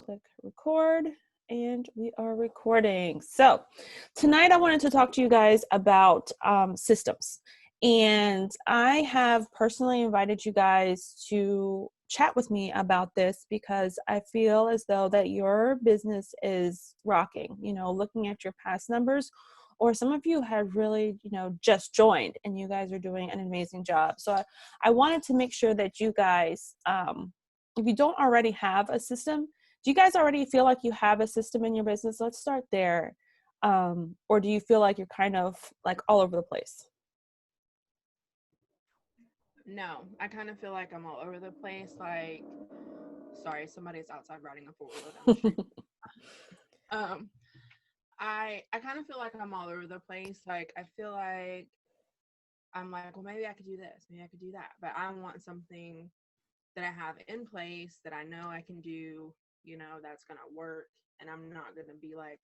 click record, and we are recording. So tonight I wanted to talk to you guys about systems. And I have personally invited you guys to chat with me about this because I feel as though that your business is rocking, looking at your past numbers, or some of you have really, just joined and you guys are doing an amazing job. So I wanted to make sure that you guys, if you don't already have a system, do you guys already feel like you have a system in your business? Let's start there. Or do you feel like you're kind of like all over the place? No, I kind of feel like I'm all over the place. Like, sorry, somebody's outside riding a four-wheeler down the street. um, I kind of feel like I'm all over the place. Like, I feel like I'm like, well, maybe I could do this, maybe I could do that, but I want something that I have in place that I know I can do, that's gonna work, and I'm not gonna be like,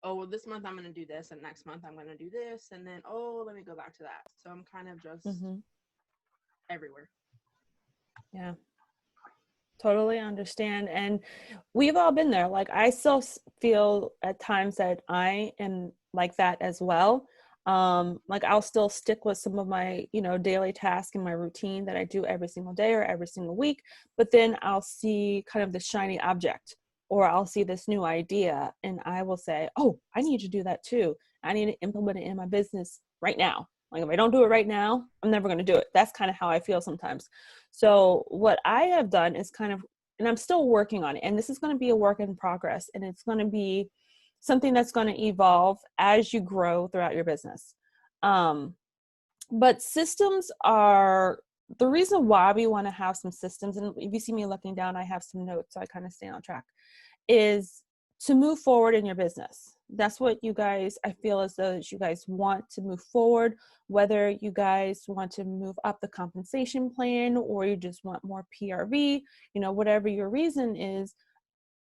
oh, well, this month I'm gonna do this, and next month I'm gonna do this, and then let me go back to that. So I'm kind of just everywhere. Yeah, totally understand. And we've all been there. Like, I still feel at times that I am like that as well. Like, I'll still stick with some of my, daily tasks and my routine that I do every single day or every single week. But then I'll see kind of the shiny object, or I'll see this new idea and I will say, oh, I need to do that too. I need to implement it in my business right now. Like, if I don't do it right now, I'm never going to do it. That's kind of how I feel sometimes. So what I have done is kind of, and I'm still working on it, and this is going to be a work in progress, and it's going to be something that's going to evolve as you grow throughout your business. But systems are the reason why we want to have some systems. And if you see me looking down, I have some notes, so I kind of stay on track, is to move forward in your business. That's what you guys, I feel as though you guys want to move forward, whether you guys want to move up the compensation plan or you just want more PRV, whatever your reason is,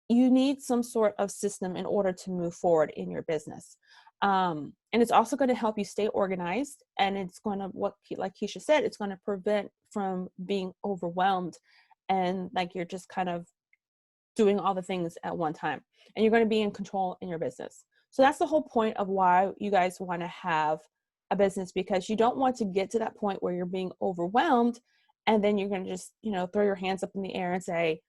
you need some sort of system in order to move forward in your business. And it's also going to help you stay organized, and it's going to, like Keisha said, it's going to prevent from being overwhelmed and like you're just kind of doing all the things at one time, and you're going to be in control in your business. So that's the whole point of why you guys want to have a business, because you don't want to get to that point where you're being overwhelmed and then you're going to just, throw your hands up in the air and say,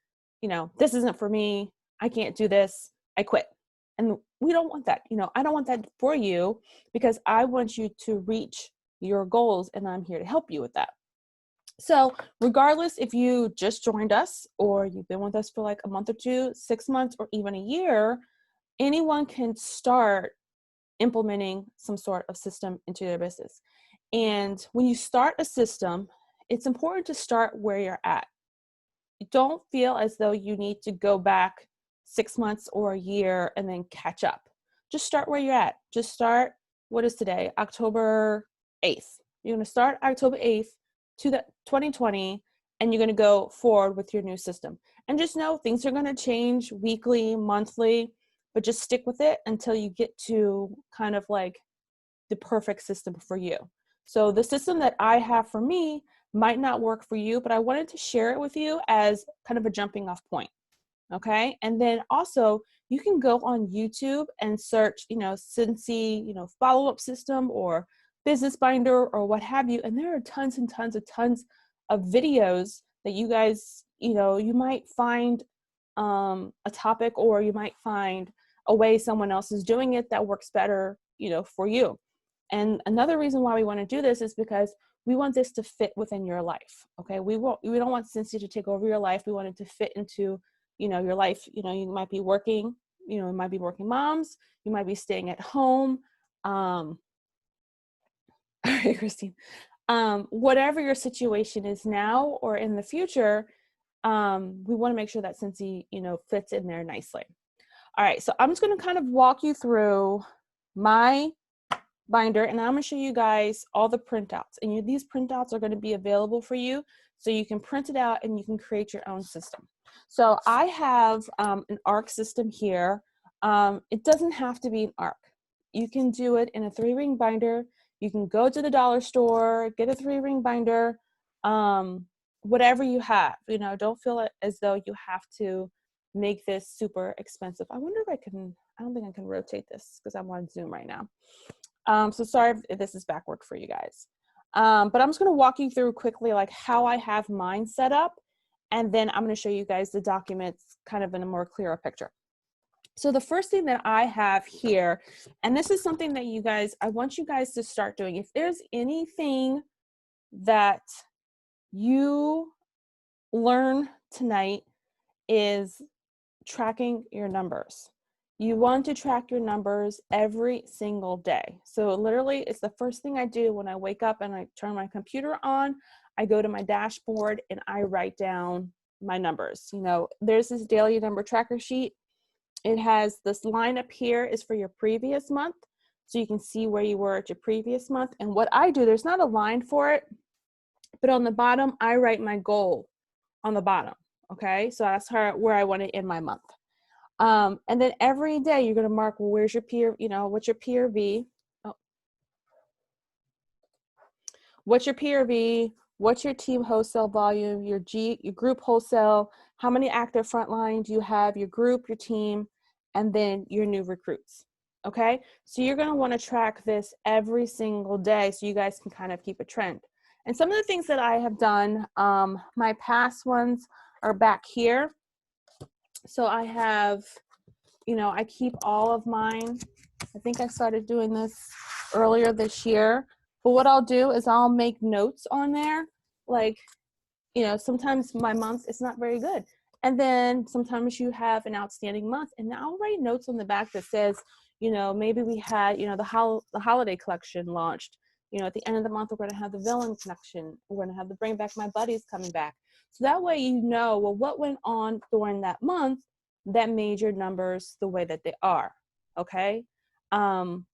this isn't for me. I can't do this. I quit. And we don't want that. I don't want that for you, because I want you to reach your goals, and I'm here to help you with that. So regardless if you just joined us or you've been with us for like a month or two, 6 months, or even a year, anyone can start implementing some sort of system into their business. And when you start a system, it's important to start where you're at. Don't feel as though you need to go back 6 months or a year and then catch up. Just start where you're at. Just start, what is today? October 8th. You're going to start October 8th to the 2020, and you're going to go forward with your new system. And just know things are going to change weekly, monthly, but just stick with it until you get to kind of like the perfect system for you. So the system that I have for me might not work for you, but I wanted to share it with you as kind of a jumping off point. Okay. And then also you can go on YouTube and search, Scentsy, follow-up system or business binder or what have you. And there are tons and tons of videos that you guys, you might find a topic, or you might find a way someone else is doing it that works better, for you. And another reason why we want to do this is because we want this to fit within your life. Okay. We don't want Scentsy to take over your life. We want it to fit into, your life. You might be working, you might be working moms, you might be staying at home. All right, Christine. Whatever your situation is now or in the future, we want to make sure that Scentsy, fits in there nicely. All right, so I'm just going to kind of walk you through my binder, and I'm going to show you guys all the printouts. And these printouts are going to be available for you, so you can print it out and you can create your own system. So I have an ARC system here. It doesn't have to be an ARC. You can do it in a 3-ring binder. You can go to the dollar store, get a 3-ring binder, whatever you have. Don't feel as though you have to make this super expensive. I wonder if I can, I don't think I can rotate this because I'm on Zoom right now. So sorry if this is backward for you guys. But I'm just going to walk you through quickly like how I have mine set up. And then I'm going to show you guys the documents kind of in a more clearer picture. So the first thing that I have here, and this is something that you guys, I want you guys to start doing. If there's anything that you learn tonight is tracking your numbers. You want to track your numbers every single day. So literally it's the first thing I do when I wake up and I turn my computer on. I go to my dashboard and I write down my numbers. You know, there's this daily number tracker sheet. It has this line up here is for your previous month. So you can see where you were at your previous month. And what I do, there's not a line for it, but on the bottom, I write my goal on the bottom. Okay, so that's where I want to end my month. And then every day you're going to mark, well, where's your peer, you know, what's your PRV? Oh. What's your PRV? What's your team wholesale volume, your group wholesale? How many active frontline do you have, your group, your team, and then your new recruits? Okay, so you're going to want to track this every single day so you guys can kind of keep a trend. And some of the things that I have done, my past ones are back here. So I have, you know, I keep all of mine. I think I started doing this earlier this year. But what I'll do is I'll make notes on there. Like, you know, sometimes my month is not very good. And then sometimes you have an outstanding month. And I'll write notes on the back that says, you know, maybe we had, you know, the holiday collection launched. You know, at the end of the month, we're going to have the villain collection. We're going to have the Bring Back My Buddies coming back. So that way, you know, well, what went on during that month that made your numbers the way that they are. Okay. And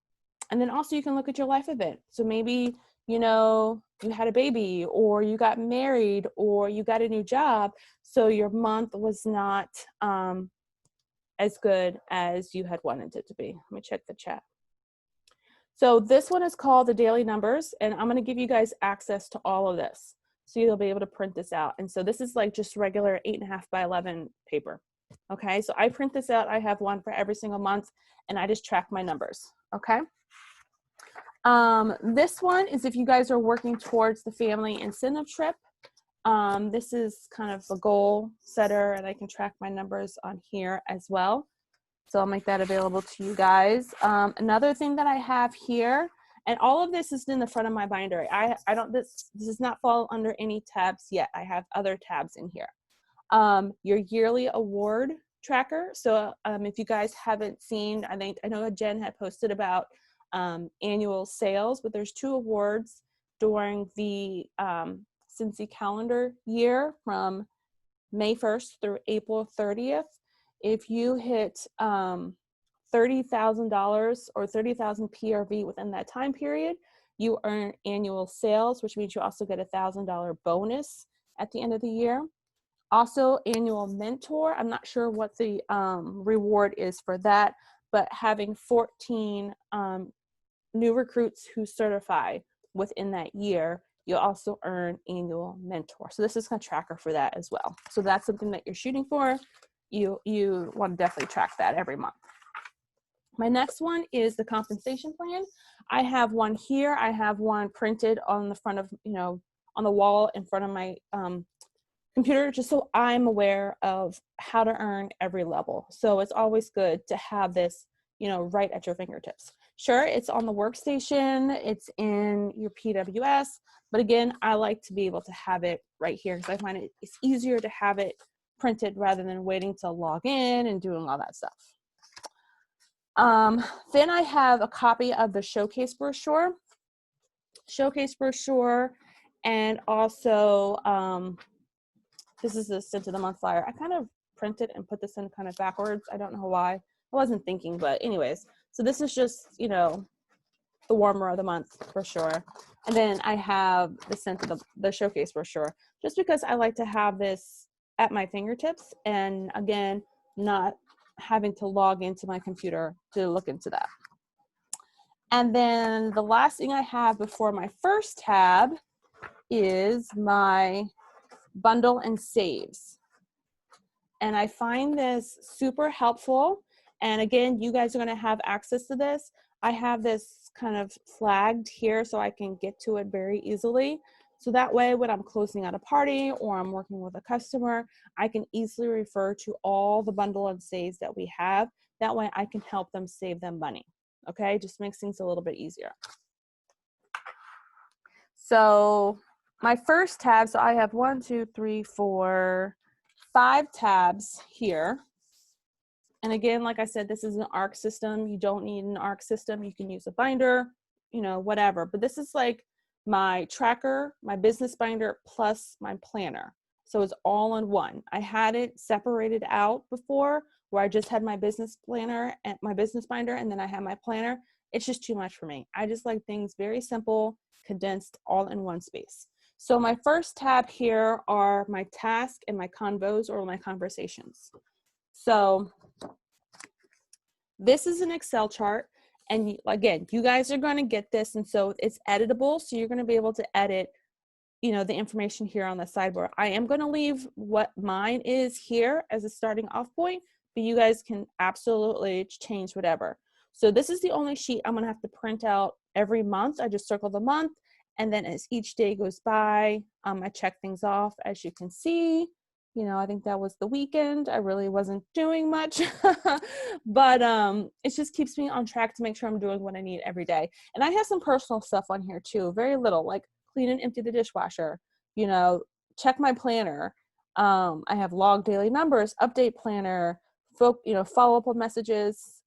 then also you can look at your life event. So maybe, you know, you had a baby or you got married or you got a new job. So your month was not as good as you had wanted it to be. Let me check the chat. So this one is called the daily numbers, and I'm going to give you guys access to all of this. So you'll be able to print this out. And so this is like just regular 8.5 by 11 paper. Okay, so I print this out. I have one for every single month, and I just track my numbers. Okay. This one is if you guys are working towards the family incentive trip. This is kind of a goal setter, and I can track my numbers on here as well. So I'll make that available to you guys. Another thing that I have here, and all of this is in the front of my binder. This does not fall under any tabs yet. I have other tabs in here. Your yearly award tracker. So if you guys haven't seen, I know Jen had posted about annual sales, but there's 2 awards during the Scentsy calendar year from May 1st through April 30th. If you hit $30,000 or 30,000 PRV within that time period, you earn annual sales, which means you also get a $1,000 bonus at the end of the year. Also, annual mentor. I'm not sure what the reward is for that, but having 14 new recruits who certify within that year, you'll also earn annual mentor. So this is a tracker for that as well. So that's something that you're shooting for. You want to definitely track that every month. My next one is the compensation plan. I have one here. I have one printed on the front of, you know, on the wall in front of my computer, just so I'm aware of how to earn every level. So it's always good to have this, you know, right at your fingertips. Sure, it's on the workstation, it's in your PWS, but again, I like to be able to have it right here because I find it's easier to have it printed rather than waiting to log in and doing all that stuff. Then I have a copy of the showcase brochure, and also this is the Scent of the Month flyer. I kind of printed and put this in kind of backwards. I don't know why. I wasn't thinking, but anyways. So this is just, you know, the warmer of the month for sure. And then I have the Scent of the showcase brochure, just because I like to have this at my fingertips, and again, not having to log into my computer to look into that. And then the last thing I have before my first tab is my bundle and saves. And I find this super helpful. And again, you guys are going to have access to this. I have this kind of flagged here so I can get to it very easily. So that way, when I'm closing out a party or I'm working with a customer, I can easily refer to all the bundle and saves that we have. That way I can help them save them money. Okay, just makes things a little bit easier. So my first tab, so I have 1, 2, 3, 4, 5 tabs here. And again, like I said, this is an ARC system. You don't need an ARC system. You can use a binder, you know, whatever. But this is like my tracker, my business binder, plus my planner. So it's all in one. I had it separated out before where I just had my business planner and my business binder, and then I had my planner. It's just too much for me. I just like things very simple, condensed, all in one space. So my first tab here are my tasks and my convos or my conversations. So this is an Excel chart. And again, you guys are going to get this. And so it's editable. So you're going to be able to edit, you know, the information here on the sidebar. I am going to leave what mine is here as a starting off point, but you guys can absolutely change whatever. So this is the only sheet I'm going to have to print out every month. I just circle the month. And then as each day goes by, I check things off. As you can see, you know, I think that was the weekend. I really wasn't doing much, but it just keeps me on track to make sure I'm doing what I need every day. And I have some personal stuff on here too, very little, like clean and empty the dishwasher, you know, check my planner. I have log daily numbers, update planner, you know, follow up on messages,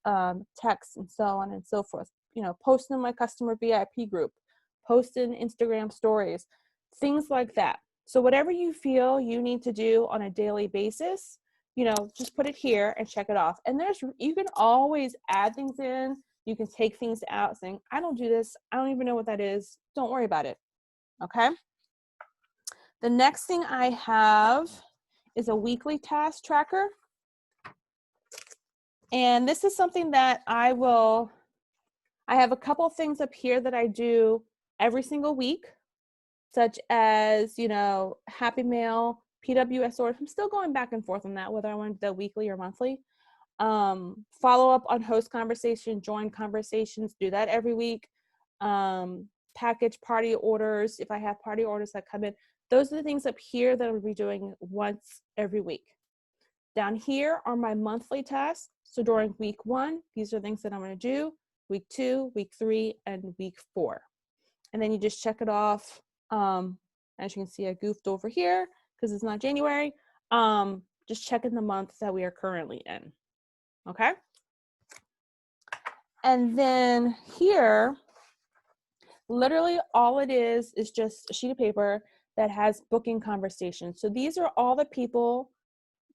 texts, and so on and so forth. You know, post in my customer VIP group, post in Instagram stories, things like that. So whatever you feel you need to do on a daily basis, you know, just put it here and check it off. And you can always add things in. You can take things out saying, I don't do this. I don't even know what that is. Don't worry about it. Okay. The next thing I have is a weekly task tracker. And this is something that I have a couple of things up here that I do every single week, such as, you know, Happy Mail, PWS orders. I'm still going back and forth on that, whether I want the weekly or monthly. Follow up on host conversation, join conversations, do that every week. Package party orders, if I have party orders that come in. Those are the things up here that I'll be doing once every week. Down here are my monthly tasks. So during week 1, these are things that I'm going to do. Week 2, week 3, and week 4. And then you just check it off. As you can see, I goofed over here because it's not January. Just checking the month that we are currently in. Okay. And then here, literally all it is just a sheet of paper that has booking conversations. So these are all the people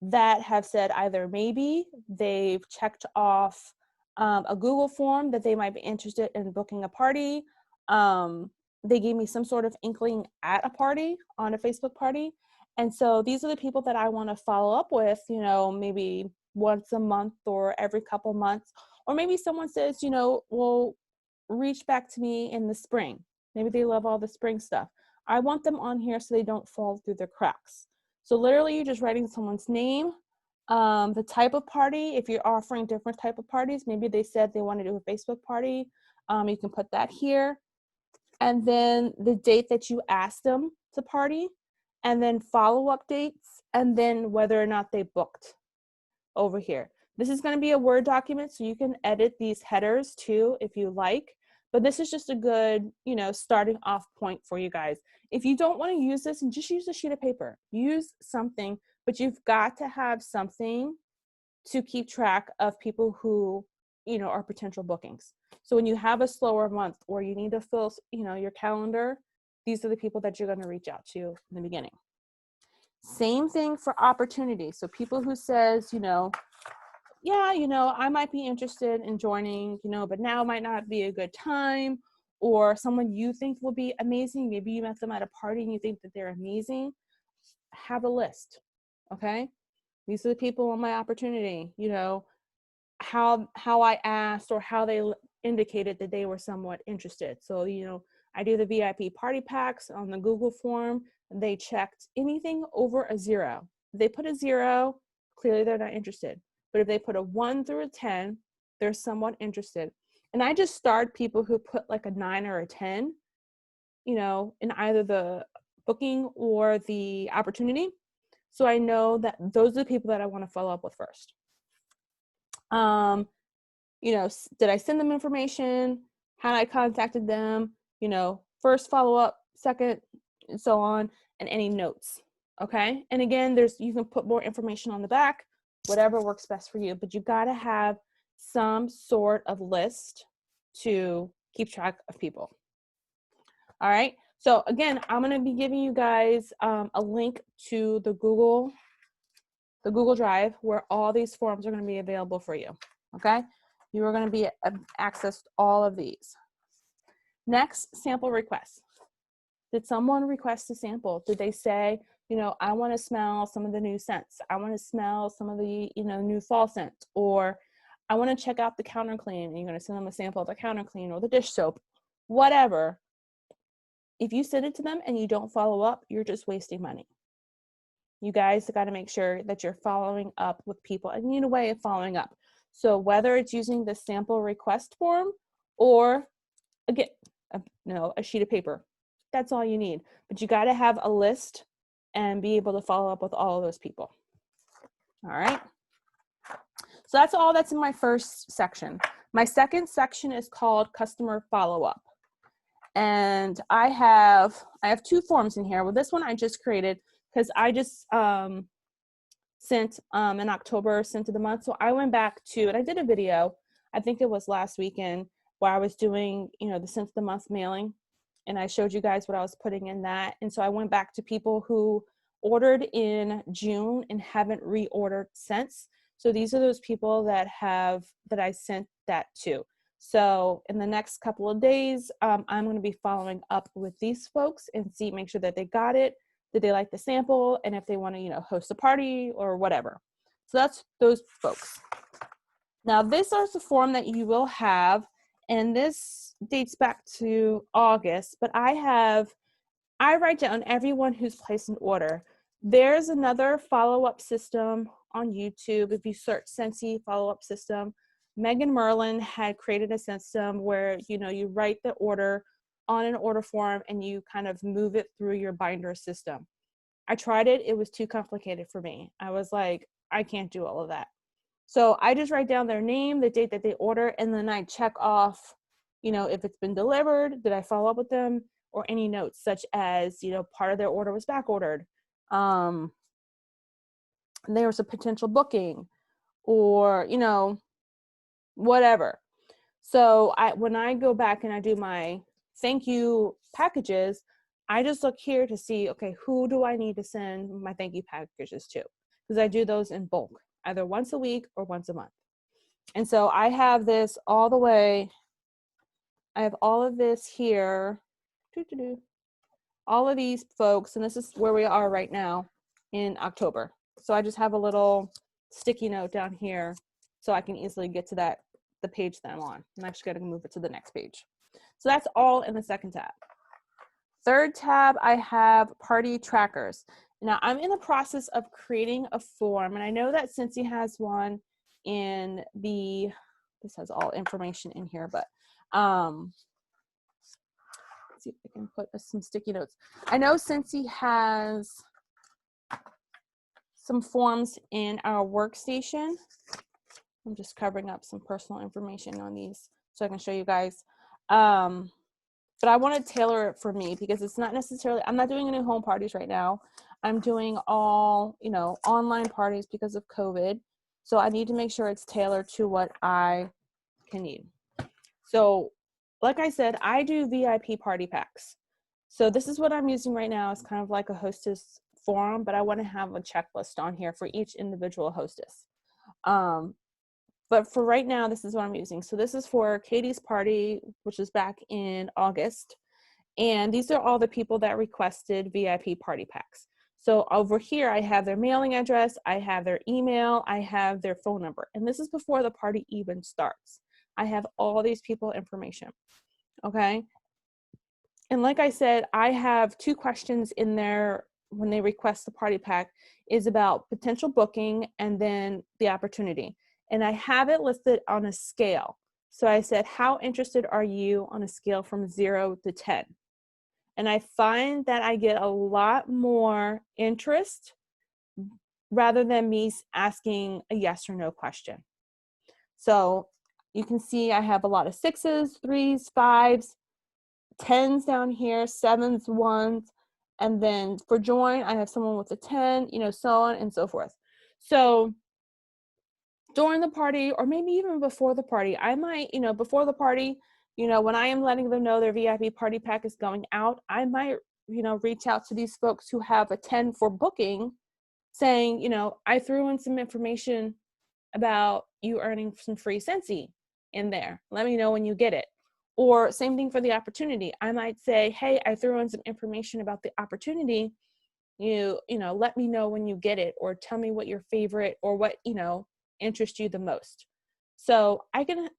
that have said either maybe they've checked off a Google form that they might be interested in booking a party. They gave me some sort of inkling at a party, on a Facebook party. And so these are the people that I want to follow up with, you know, maybe once a month or every couple months. Or maybe someone says, you know, well, reach back to me in the spring. Maybe they love all the spring stuff. I want them on here so they don't fall through the cracks. So literally you're just writing someone's name, the type of party. If you're offering different type of parties, maybe they said they want to do a Facebook party. You can put that here. And then the date that you asked them to party, and then follow-up dates, and then whether or not they booked over here. This is going to be a Word document, so you can edit these headers too if you like. But this is just a good, you know, starting off point for you guys. If you don't want to use this, and just use a sheet of paper. Use something, but you've got to have something to keep track of people who, you know, are potential bookings. So when you have a slower month or you need to fill, you know, your calendar, these are the people that you're going to reach out to in the beginning. Same thing for opportunities. So people who says, you know, yeah, you know, I might be interested in joining, you know, but now might not be a good time, or someone you think will be amazing. Maybe you met them at a party and you think that they're amazing. Have a list. Okay. These are the people on my opportunity, you know, how I asked or how they indicated that they were somewhat interested. So, you know, I do the VIP party packs on the Google form. They checked anything over a 0. They put a 0, clearly they're not interested. But if they put a 1 through a 10, they're somewhat interested. And I just starred people who put like a 9 or a 10, you know, in either the booking or the opportunity. So I know that those are the people that I want to follow up with first. You know, did I send them information? Had I contacted them? You know, first follow up, second, and so on, and any notes. Okay. And again, you can put more information on the back, whatever works best for you, but you got to have some sort of list to keep track of people. All right. So again, I'm going to be giving you guys a link to the Google Drive where all these forms are going to be available for you. Okay. You are going to be accessed all of these. Next, sample requests. Did someone request a sample? Did they say, you know, I want to smell some of the new scents. I want to smell some of the, you know, new fall scents, or I want to check out the counter clean, and you're going to send them a sample of the counter clean or the dish soap, whatever. If you send it to them and you don't follow up, you're just wasting money. You guys got to make sure that you're following up with people, and you need a way of following up. So whether it's using the sample request form or again, a sheet of paper, that's all you need. But you got to have a list and be able to follow up with all of those people. All right. So that's all that's in my first section. My second section is called customer follow-up. And I have 2 forms in here. Well, this one I just created because I just sent in October, sent of the month. So I went back to, and I did a video, I think it was last weekend, where I was doing, you know, the scent of the month mailing. And I showed you guys what I was putting in that. And so I went back to people who ordered in June and haven't reordered since. So these are those people that I sent that to. So in the next couple of days, I'm going to be following up with these folks and make sure that they got it. Did they like the sample? And if they want to, you know, host a party or whatever. So that's those folks. Now this is the form that you will have, and this dates back to August, but I write down everyone who's placed an order. There's another follow-up system on YouTube. If you search Scentsy follow-up system, Megan Merlin had created a system where, you know, you write the order on an order form and you kind of move it through your binder system. I tried it. It was too complicated for me. I was like, I can't do all of that. So I just write down their name, the date that they order, and then I check off, you know, if it's been delivered, did I follow up with them, or any notes such as, you know, part of their order was back ordered. There was a potential booking, or, you know, whatever. So when I go back and I do my thank you packages, I just look here to see, okay, who do I need to send my thank you packages to? Because I do those in bulk, either once a week or once a month. And so I have this all the way, I have all of this here, all of these folks, and this is where we are right now in October. So I just have a little sticky note down here so I can easily get to the page that I'm on. I'm actually going to move it to the next page. So that's all in the second tab. Third tab, I have party trackers. Now I'm in the process of creating a form, and I know that Scentsy has one in this has all information in here, but let's see if I can put some sticky notes. I know Scentsy has some forms in our workstation. I'm just covering up some personal information on these so I can show you guys. But I want to tailor it for me because it's not necessarily, I'm not doing any home parties right now. I'm doing all, you know, online parties because of COVID. So I need to make sure it's tailored to what I can need. So like I said, I do VIP party packs. So this is what I'm using right now. It's kind of like a hostess forum, but I want to have a checklist on here for each individual hostess. But for right now, this is what I'm using. So this is for Katie's party, which is back in August. And these are all the people that requested VIP party packs. So over here, I have their mailing address, I have their email, I have their phone number. And this is before the party even starts. I have all these people information, okay? And like I said, I have 2 questions in there when they request the party pack is about potential booking and then the opportunity. And I have it listed on a scale. So I said, how interested are you on a scale from 0 to 10? And I find that I get a lot more interest rather than me asking a yes or no question. So you can see I have a lot of 6s, 3s, 5s, 10s down here, 7s, 1s, and then for join, I have someone with a 10, so on and so forth. So during the party, or maybe even before the party, I might, before the party, when I am letting them know their VIP party pack is going out, I might, reach out to these folks who have a 10 for booking saying, I threw in some information about you earning some free Scentsy in there. Let me know when you get it. Or same thing for the opportunity. I might say, hey, I threw in some information about the opportunity. Let me know when you get it, or tell me what your favorite or what, interests you the most. So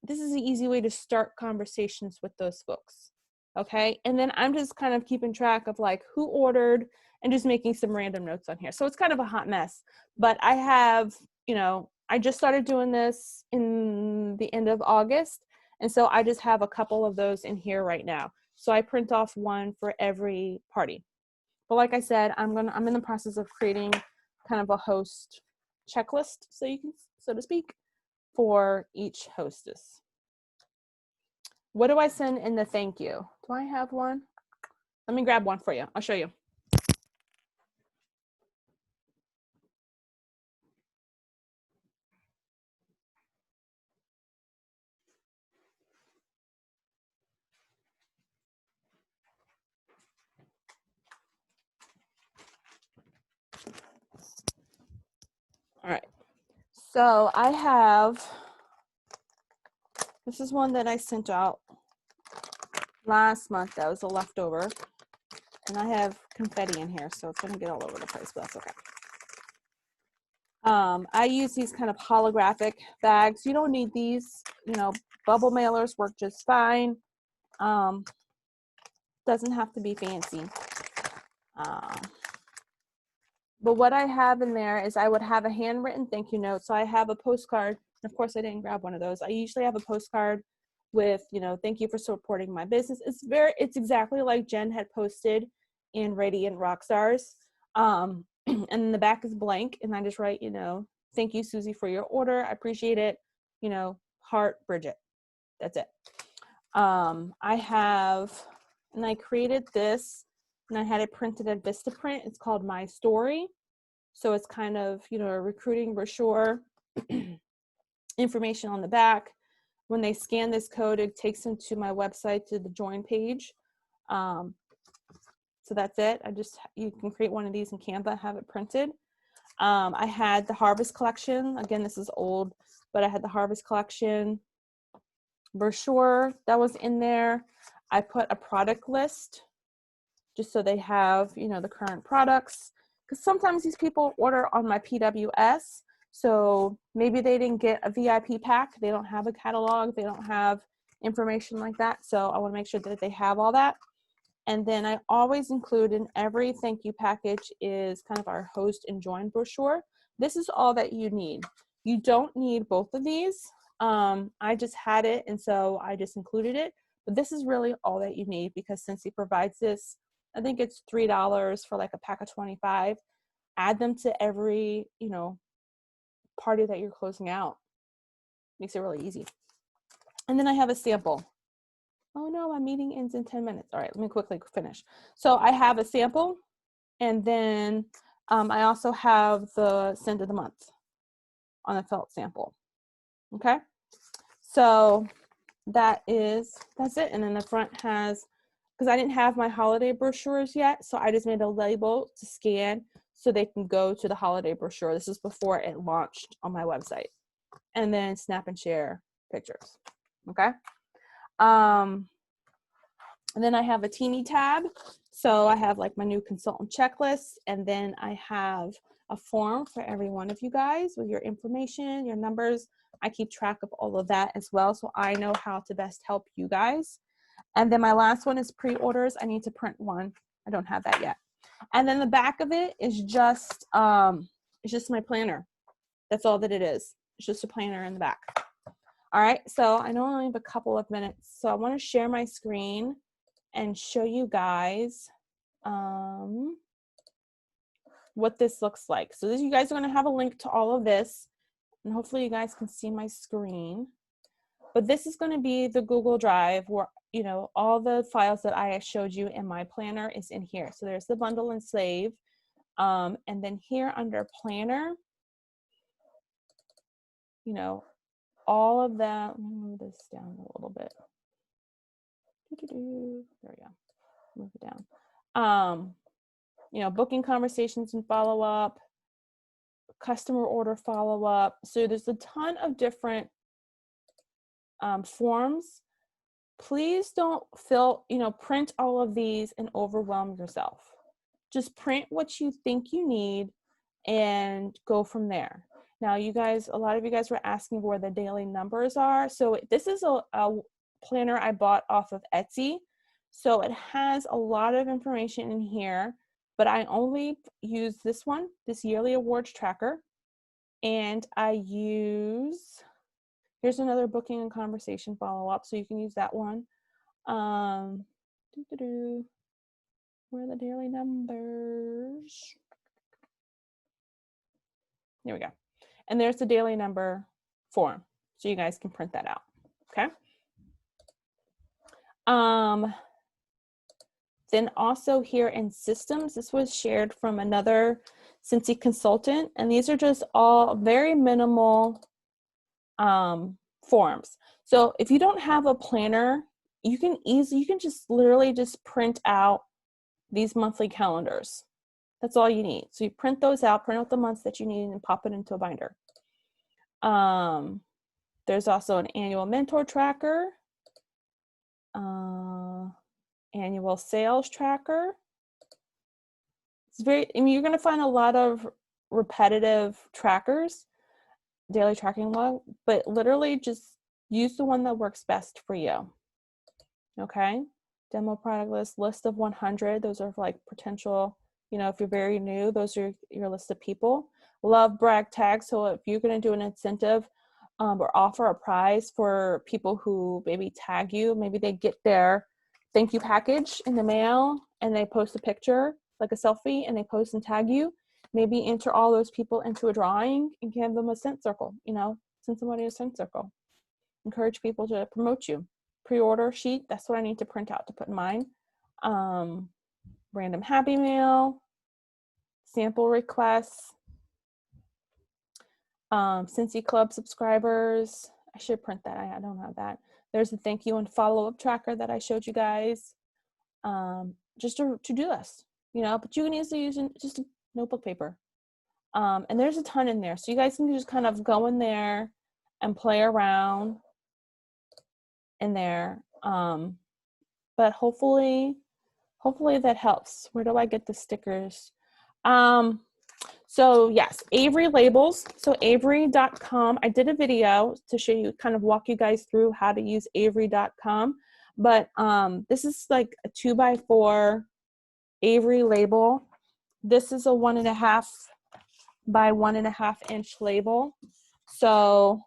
this is an easy way to start conversations with those folks. Okay. And then I'm just kind of keeping track of like who ordered and just making some random notes on here. So it's kind of a hot mess, but I have, I just started doing this in the end of August. And so I just have a couple of those in here right now. So I print off one for every party. But like I said, I'm in the process of creating kind of a host checklist, so to speak, for each hostess. What do I send in the thank you? Do I have one? Let me grab one for you. I'll show you. All right. So I have, this is one that I sent out last month. That was a leftover. And I have confetti in here, so it's going to get all over the place, but that's okay. I use these kind of holographic bags. You don't need these, bubble mailers work just fine. Doesn't have to be fancy. But what I have in there is I would have a handwritten thank you note. So I have a postcard. Of course, I didn't grab one of those. I usually have a postcard with, thank you for supporting my business. It's exactly like Jen had posted in Radiant Rockstars. And then the back is blank, and I just write, thank you, Susie, for your order. I appreciate it. Heart, Bridget. That's it. I created this, and I had it printed at Vistaprint. It's called My Story. So it's kind of, a recruiting brochure, information on the back. When they scan this code, it takes them to my website, to the join page. So that's it. You can create one of these in Canva, have it printed. I had the Harvest Collection. Again, this is old, but I had the Harvest Collection brochure that was in there. I put a product list just so they have, the current products. Because sometimes these people order on my PWS. So maybe they didn't get a VIP pack. They don't have a catalog. They don't have information like that. So I want to make sure that they have all that. And then I always include in every thank you package is kind of our host and join brochure. This is all that you need. You don't need both of these. I just had it, and so I just included it. But this is really all that you need, because since he provides this, I think it's $3 for like a pack of 25. Add them to every, party that you're closing out. Makes it really easy. And then I have a sample. Oh no, my meeting ends in 10 minutes. All right, let me quickly finish. So I have a sample, and then I also have the scent of the month on a felt sample. Okay, so that's it. And then the front has, because I didn't have my holiday brochures yet, so I just made a label to scan so they can go to the holiday brochure. This is before it launched on my website. And then snap and share pictures. Okay. And then I have a teeny tab. So I have like my new consultant checklist, and then I have a form for every one of you guys with your information, your numbers. I keep track of all of that as well, so I know how to best help you guys. And then my last one is pre-orders. I need to print one. I don't have that yet. And then the back of it is just my planner. That's all that it is. It's just a planner in the back. All right, so I know I only have a couple of minutes, so I want to share my screen and show you guys what this looks like. So you guys are going to have a link to all of this, and hopefully you guys can see my screen. But this is going to be the Google Drive where, you know, all the files that I showed you in my planner is in here. So there's the bundle and save. And then here under planner, you know, all of that, let me move this down a little bit. There we go. Move it down. You know, booking conversations and follow up, customer order follow up. So there's a ton of different forms. Please don't print all of these and overwhelm yourself. Just print what you think you need and go from there. Now, you guys, a lot of you guys were asking where the daily numbers are. So this is a planner I bought off of Etsy. So it has a lot of information in here, but I only use this one, this yearly awards tracker. And I use, here's another booking and conversation follow-up, so you can use that one. Where are the daily numbers? There we go. And there's the daily number form, so you guys can print that out, okay? Then also here in systems, this was shared from another Scentsy consultant, and these are just all very minimal forms. So if you don't have a planner, you can just literally just print out these monthly calendars. That's all you need. So you print those out, print out the months that you need, and pop it into a binder. There's also an annual mentor tracker, annual sales tracker. You're going to find a lot of repetitive trackers, daily tracking log, but literally just use the one that works best for you. Okay. Demo product list of 100. Those are like potential, if you're very new, those are your list of people. Love brag tags. So if you're going to do an incentive or offer a prize for people who maybe tag you, maybe they get their thank you package in the mail and they post a picture, like a selfie, and they post and tag you. Maybe enter all those people into a drawing and give them a scent circle, send somebody a scent circle. Encourage people to promote you. Pre-order sheet, that's what I need to print out to put in mine. Random happy mail, sample requests, Scentsy Club subscribers. I should print that. I don't have that. There's a thank you and follow-up tracker that I showed you guys. Just a to-do list, but you can easily use just a notebook paper. And there's a ton in there. So you guys can just kind of go in there and play around in there. But hopefully that helps. Where do I get the stickers? So yes, Avery labels. So avery.com. I did a video to show you, kind of walk you guys through how to use avery.com. But this is like a 2x4 Avery label. This is a 1.5 by 1.5 inch label. So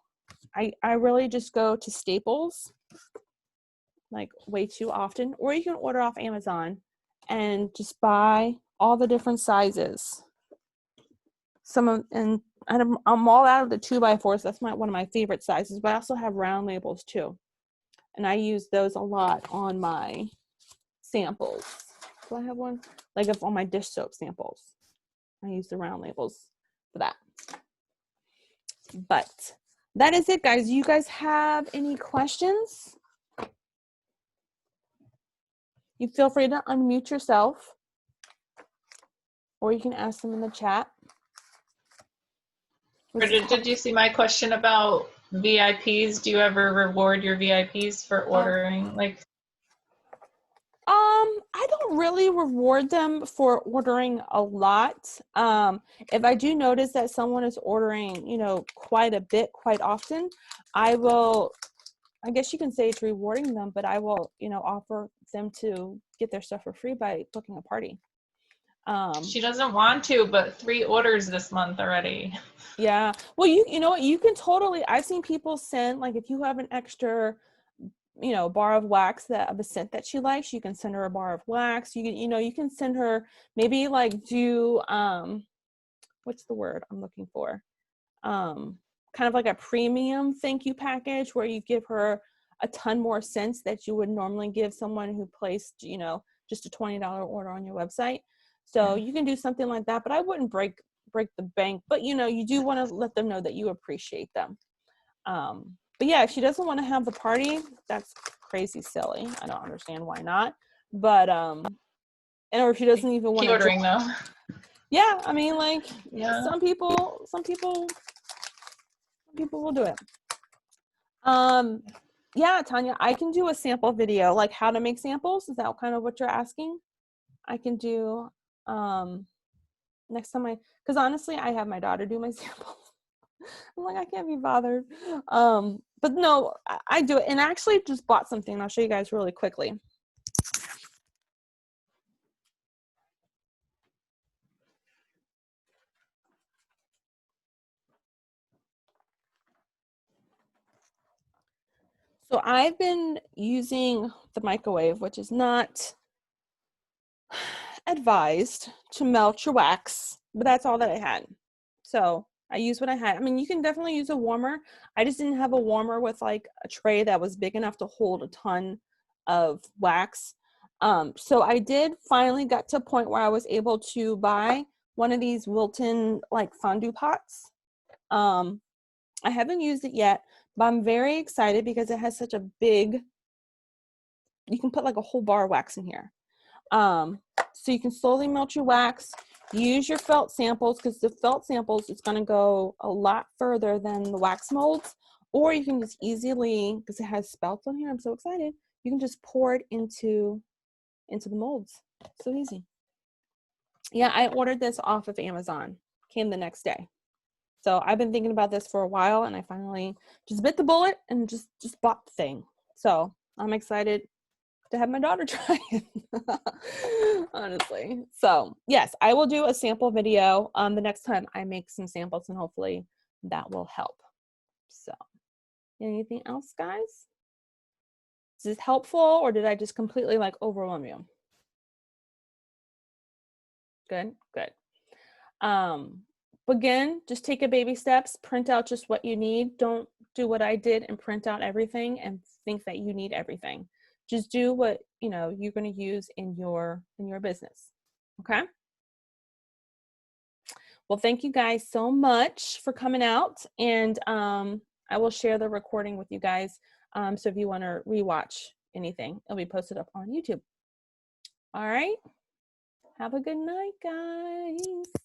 I really just go to Staples like way too often, or you can order off Amazon and just buy all the different sizes. I'm all out of the 2x4s. That's one of my favorite sizes, but I also have round labels too. And I use those a lot on my samples. Do I have one? Like on my dish soap samples. I use the round labels for that. But that is it, guys. You guys have any questions? You feel free to unmute yourself, or you can ask them in the chat. Did you see my question about VIPs? Do you ever reward your VIPs for ordering? I don't really reward them for ordering a lot. If I do notice that someone is ordering, quite a bit, quite often, I guess you can say it's rewarding them, but I will, offer them to get their stuff for free by booking a party. She doesn't want to, but 3 orders this month already. Yeah. Well, you know what? You can totally, I've seen people send, like, if you have an extra, you know, bar of wax that of a scent that she likes, you can send her a bar of wax. You can, you know, you can send her maybe like do, what's the word I'm looking for? Kind of like a premium thank you package where you give her a ton more scents that you would normally give someone who placed, you know, just a $20 order on your website. So you can do something like that, but I wouldn't break the bank. But you know, you do want to let them know that you appreciate them. But yeah, if she doesn't want to have the party, that's crazy silly. I don't understand why not. But and or if she doesn't even want to ordering though. yeah, I mean, like, Yeah. some people will do it. Yeah, Tanya, I can do a sample video, like how to make samples. Is that kind of what you're asking? I can do next time because honestly, I have my daughter do my samples. I'm like, I can't be bothered. But no, I do it. And I actually just bought something. I'll show you guys really quickly. So I've been using the microwave, which is not advised to melt your wax, but that's all that I had. So I used what I had. I mean, you can definitely use a warmer. I just didn't have a warmer with like a tray that was big enough to hold a ton of wax. So I did finally got to a point where I was able to buy one of these Wilton like fondue pots. I haven't used it yet, but I'm very excited because it has such a big, you can put like a whole bar of wax in here. So you can slowly melt your wax, use your felt samples, because the felt samples is going to go a lot further than the wax molds, or you can just easily, because it has spouts on here, I'm so excited, you can just pour it into the molds. So easy. Yeah, I ordered this off of Amazon, came the next day. So I've been thinking about this for a while, and I finally just bit the bullet and just bought the thing. So I'm excited to have my daughter try it. Honestly. So yes, I will do a sample video the next time I make some samples, and hopefully that will help. So anything else, guys? Is this helpful, or did I just completely like overwhelm you? Good. Again, just take a baby steps, print out just what you need. Don't do what I did and print out everything and think that you need everything. Just do what, you know, you're going to use in your business. Okay? Well, thank you guys so much for coming out, and I will share the recording with you guys. So if you want to rewatch anything, it'll be posted up on YouTube. All right. Have a good night, guys.